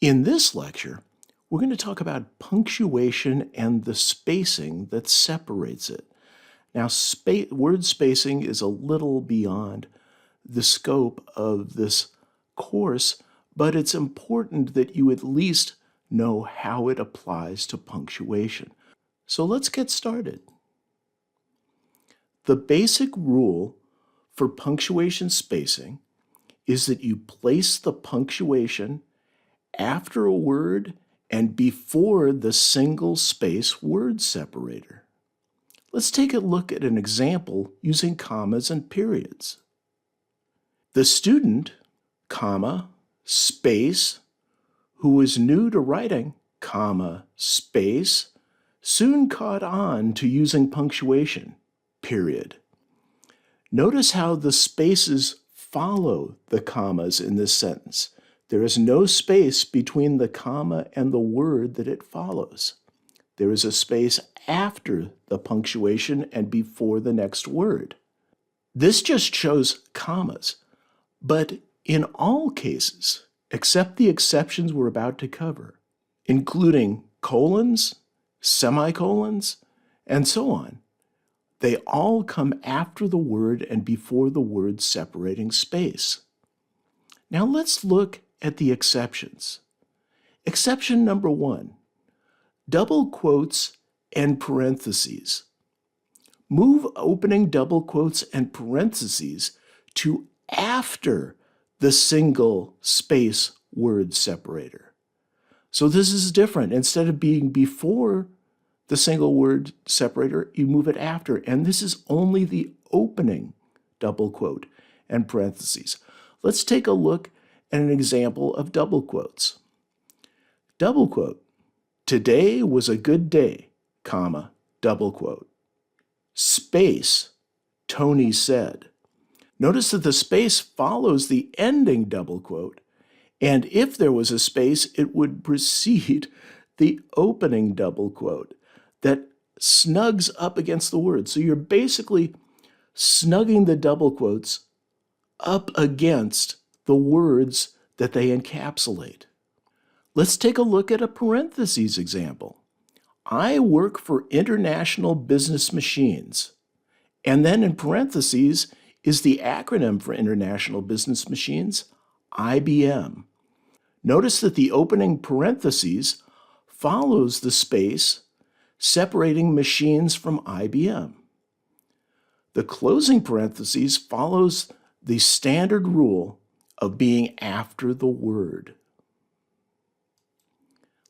In this lecture, we're going to talk about punctuation and the spacing that separates it. Now, word spacing is a little beyond the scope of this course, but it's important that you at least know how it applies to punctuation. So let's get started. The basic rule for punctuation spacing is that you place the punctuation after a word and before the single space word separator. Let's take a look at an example using commas and periods. The student, comma, space, who is new to writing, comma, space, soon caught on to using punctuation, period. Notice how the spaces follow the commas in this sentence. There is no space between the comma and the word that it follows. There is a space after the punctuation and before the next word. This just shows commas, but in all cases, except the exceptions we're about to cover, including colons, semicolons, and so on, they all come after the word and before the word separating space. Now let's look at the exceptions. Exception number 1, double quotes and parentheses. Move opening double quotes and parentheses to after the single space word separator. So this is different. Instead of being before the single word separator, you move it after. And this is only the opening double quote and parentheses. Let's take a look at an example of double quotes. Double quote, today was a good day, comma, double quote. Space, Tony said. Notice that the space follows the ending double quote, and if there was a space, it would precede the opening double quote that snugs up against the word. So you're basically snugging the double quotes up against the words that they encapsulate. Let's take a look at a parentheses example. I work for International Business Machines. And then in parentheses is the acronym for International Business Machines, IBM. Notice that the opening parentheses follows the space separating machines from IBM. The closing parentheses follows the standard rule of being after the word.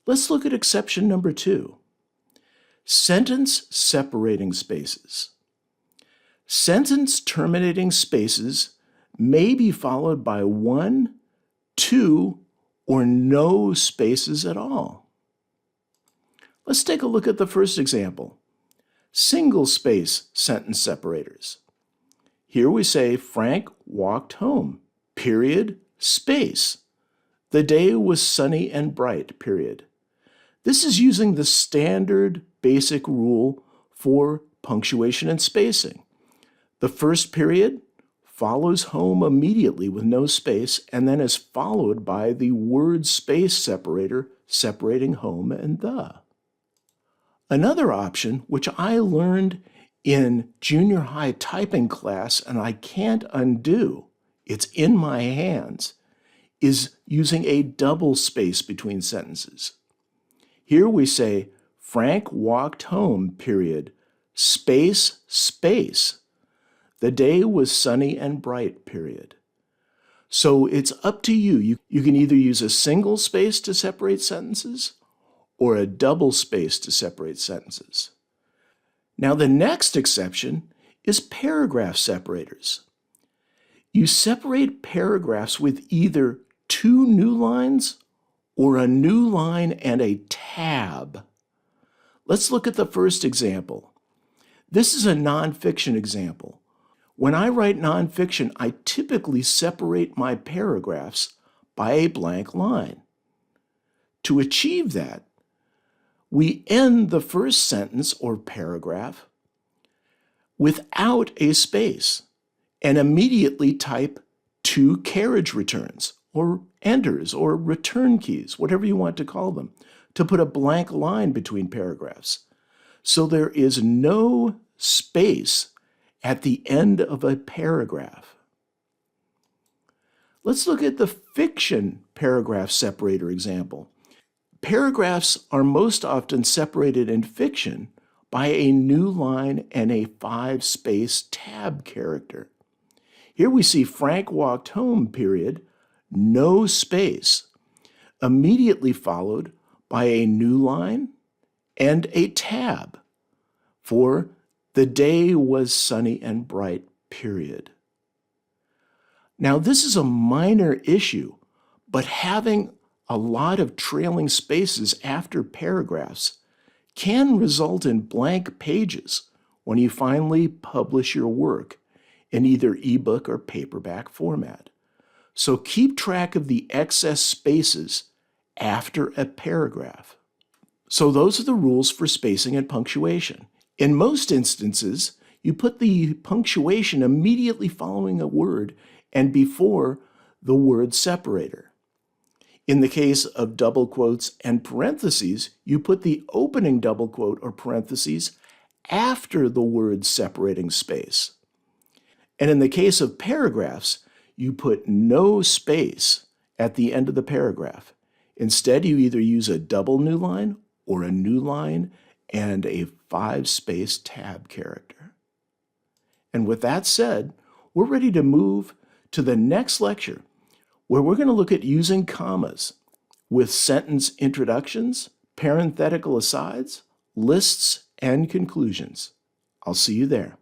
Let's look at exception number 2. Sentence separating spaces. Sentence terminating spaces may be followed by 1, 2, or no spaces at all. Let's take a look at the first example. Single space sentence separators. Here we say Frank walked home, period, space. The day was sunny and bright, period. This is using the standard basic rule for punctuation and spacing. The first period follows home immediately with no space and then is followed by the word space separator separating home and the. Another option, which I learned in junior high typing class and I can't undo, it's in my hands, is using a double space between sentences. Here we say, Frank walked home, period, space, space. The day was sunny and bright, period. So it's up to you. You can either use a single space to separate sentences or a double space to separate sentences. Now the next exception is paragraph separators. You separate paragraphs with either 2 new lines or a new line and a tab. Let's look at the first example. This is a nonfiction example. When I write nonfiction, I typically separate my paragraphs by a blank line. To achieve that, we end the first sentence or paragraph without a space and immediately type 2 carriage returns or enters or return keys, whatever you want to call them, to put a blank line between paragraphs. So there is no space at the end of a paragraph. Let's look at the fiction paragraph separator example. Paragraphs are most often separated in fiction by a new line and a 5-space tab character. Here we see Frank walked home, period, no space, immediately followed by a new line and a tab for the day was sunny and bright, period. Now, this is a minor issue, but having a lot of trailing spaces after paragraphs can result in blank pages when you finally publish your work in either ebook or paperback format. So keep track of the excess spaces after a paragraph. So those are the rules for spacing and punctuation. In most instances, you put the punctuation immediately following a word and before the word separator. In the case of double quotes and parentheses, you put the opening double quote or parentheses after the word separating space. And in the case of paragraphs, you put no space at the end of the paragraph. Instead, you either use a double new line or a new line and a 5-space tab character. And with that said, we're ready to move to the next lecture, where we're going to look at using commas with sentence introductions, parenthetical asides, lists, and conclusions. I'll see you there.